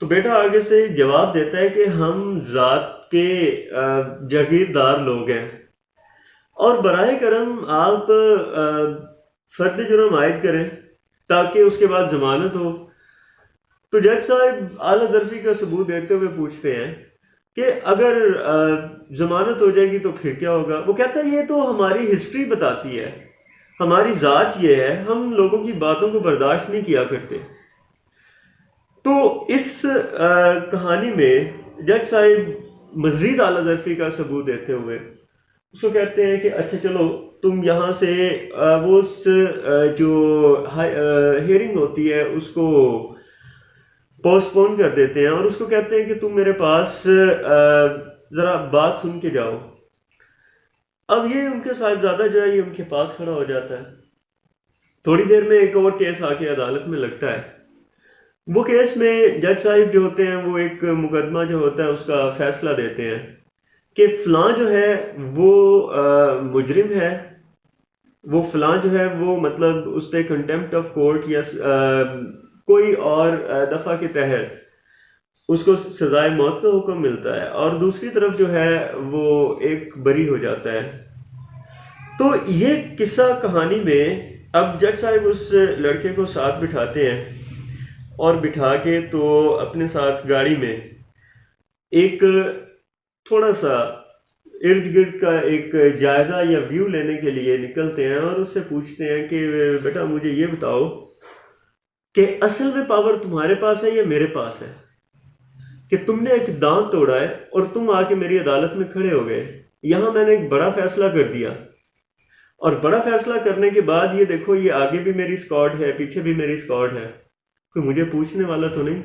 تو بیٹا آگے سے جواب دیتا ہے کہ ہم ذات کے جاگیردار لوگ ہیں، اور براہ کرم آپ فرد جرم عائد کریں تاکہ اس کے بعد ضمانت ہو۔ تو جج صاحب اعلیٰ ظرفی کا ثبوت دیتے ہوئے پوچھتے ہیں کہ اگر ضمانت ہو جائے گی تو پھر کیا ہوگا؟ وہ کہتا ہے یہ تو ہماری ہسٹری بتاتی ہے، ہماری ذات یہ ہے، ہم لوگوں کی باتوں کو برداشت نہیں کیا کرتے۔ تو اس کہانی میں جج صاحب مزید اعلیٰ ظرفی کا ثبوت دیتے ہوئے اس کو کہتے ہیں کہ اچھا چلو تم یہاں سے وہ جو ہیئرنگ ہوتی ہے اس کو پوسٹ پون کر دیتے ہیں، اور اس کو کہتے ہیں کہ تم میرے پاس ذرا بات سن کے جاؤ۔ اب یہ ان کے صاحبزادہ جو ہے یہ ان کے پاس کھڑا ہو جاتا ہے۔ تھوڑی دیر میں ایک اور کیس آ کے عدالت میں لگتا ہے۔ وہ کیس میں جج صاحب جو ہوتے ہیں وہ ایک مقدمہ جو ہوتا ہے اس کا فیصلہ دیتے ہیں کہ فلاں جو ہے وہ مجرم ہے، وہ فلاں جو ہے وہ مطلب اس پہ کنٹیمپٹ آف کورٹ یا کوئی اور دفعہ کے تحت اس کو سزائے موت کا حکم ملتا ہے، اور دوسری طرف جو ہے وہ ایک بری ہو جاتا ہے۔ تو یہ قصہ کہانی میں اب جج صاحب اس لڑکے کو ساتھ بٹھاتے ہیں، اور بٹھا کے تو اپنے ساتھ گاڑی میں ایک تھوڑا سا ارد گرد کا ایک جائزہ یا ویو لینے کے لیے نکلتے ہیں، اور اس سے پوچھتے ہیں کہ بیٹا مجھے یہ بتاؤ کہ اصل میں پاور تمہارے پاس ہے یا میرے پاس ہے، کہ تم نے ایک دانت توڑا ہے اور تم آ کے میری عدالت میں کھڑے ہو گئے، یہاں میں نے ایک بڑا فیصلہ کر دیا، اور بڑا فیصلہ کرنے کے بعد یہ دیکھو یہ آگے بھی میری اسکواڈ ہے پیچھے بھی میری اسکواڈ ہے، کوئی مجھے پوچھنے والا تو نہیں؟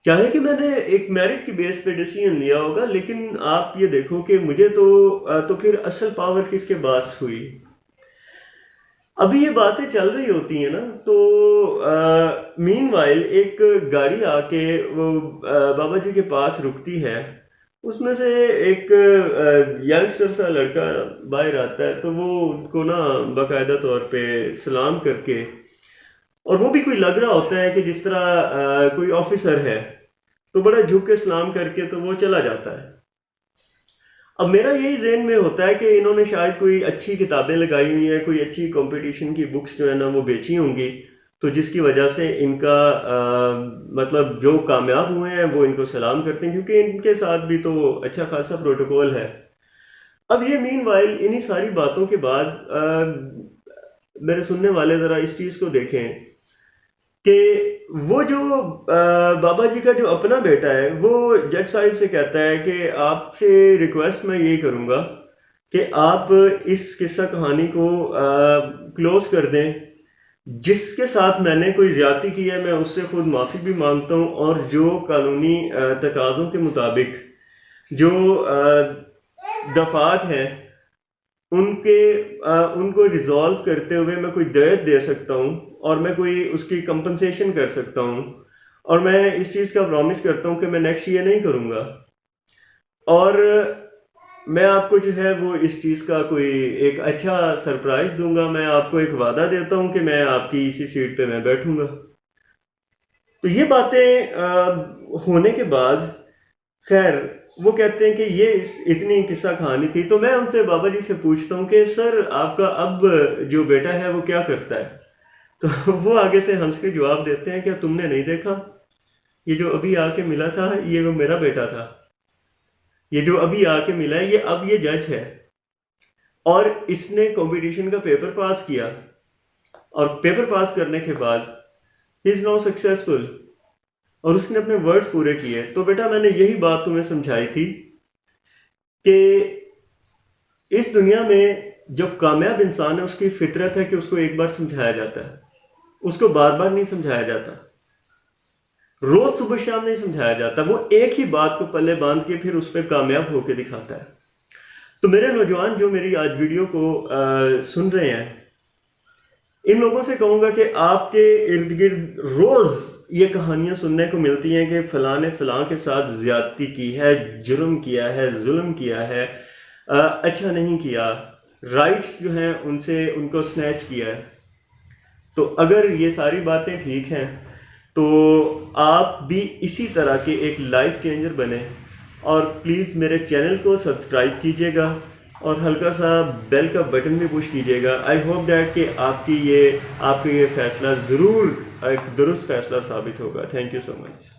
چاہے کہ میں نے ایک میرٹ کی بیس پہ ڈیسیژن لیا ہوگا، لیکن آپ یہ دیکھو کہ مجھے تو پھر اصل پاور کس کے باعث ہوئی؟ ابھی یہ باتیں چل رہی ہوتی ہیں نا، تو مین وائل ایک گاڑی آ کے وہ بابا جی کے پاس رکتی ہے، اس میں سے ایک ینگسٹر سا لڑکا باہر آتا ہے، تو وہ ان کو نا باقاعدہ طور پہ سلام کر کے، اور وہ بھی کوئی لگ رہا ہوتا ہے کہ جس طرح کوئی آفیسر ہے، تو بڑا جھک کے سلام کر کے تو وہ چلا جاتا ہے۔ اب میرا یہی ذہن میں ہوتا ہے کہ انہوں نے شاید کوئی اچھی کتابیں لگائی ہوئی ہیں، کوئی اچھی کمپٹیشن کی بکس جو ہے نا وہ بیچی ہوں گی، تو جس کی وجہ سے ان کا مطلب جو کامیاب ہوئے ہیں وہ ان کو سلام کرتے ہیں، کیونکہ ان کے ساتھ بھی تو اچھا خاصا پروٹوکول ہے۔ اب یہ مین وائل انہی ساری باتوں کے بعد میرے سننے والے ذرا اس چیز کو دیکھیں کہ وہ جو بابا جی کا جو اپنا بیٹا ہے وہ جج صاحب سے کہتا ہے کہ آپ سے ریکویسٹ میں یہی کروں گا کہ آپ اس قصہ کہانی کو کلوز کر دیں، جس کے ساتھ میں نے کوئی زیادتی کی ہے میں اس سے خود معافی بھی مانگتا ہوں، اور جو قانونی تقاضوں کے مطابق جو دفعات ہیں ان کو ریزالو کرتے ہوئے میں کوئی دیت دے سکتا ہوں، اور میں کوئی اس کی کمپنسیشن کر سکتا ہوں، اور میں اس چیز کا پرومس کرتا ہوں کہ میں نیکسٹ یہ نہیں کروں گا، اور میں آپ کو جو ہے وہ اس چیز کا کوئی ایک اچھا سرپرائز دوں گا، میں آپ کو ایک وعدہ دیتا ہوں کہ میں آپ کی اسی سیٹ پہ میں بیٹھوں گا۔ تو یہ باتیں ہونے کے بعد خیر وہ کہتے ہیں کہ یہ اتنی قصہ کہانی تھی، تو میں ان سے بابا جی سے پوچھتا ہوں کہ سر آپ کا اب جو بیٹا ہے وہ کیا کرتا ہے؟ تو وہ آگے سے ہنس کے جواب دیتے ہیں کہ تم نے نہیں دیکھا، یہ جو ابھی آ کے ملا تھا یہ وہ میرا بیٹا تھا، یہ جو ابھی آ کے ملا ہے اب یہ جج ہے، اور اس نے کمپٹیشن کا پیپر پاس کیا، اور پیپر پاس کرنے کے بعد ہی از ناؤ سکسیسفل، اور اس نے اپنے ورڈز پورے کیے۔ تو بیٹا میں نے یہی بات تمہیں سمجھائی تھی کہ اس دنیا میں جب کامیاب انسان ہے اس کی فطرت ہے کہ اس کو ایک بار سمجھایا جاتا ہے، اس کو بار بار نہیں سمجھایا جاتا، روز صبح شام نہیں سمجھایا جاتا، وہ ایک ہی بات کو پلے باندھ کے پھر اس پہ کامیاب ہو کے دکھاتا ہے۔ تو میرے نوجوان جو میری آج ویڈیو کو سن رہے ہیں، ان لوگوں سے کہوں گا کہ آپ کے ارد گرد روز یہ کہانیاں سننے کو ملتی ہیں کہ فلاں نے فلاں کے ساتھ زیادتی کی ہے، جرم کیا ہے، ظلم کیا ہے، اچھا نہیں کیا، رائٹس جو ہیں ان کو سنیچ کیا ہے۔ تو اگر یہ ساری باتیں ٹھیک ہیں تو آپ بھی اسی طرح کے ایک لائف چینجر بنیں، اور پلیز میرے چینل کو سبسکرائب کیجیے گا اور ہلکا سا بیل کا بٹن بھی پش کیجیے گا. آئی ہوپ دیٹ کہ آپ کا یہ فیصلہ ضرور ایک درست فیصلہ ثابت ہوگا. Thank you so much.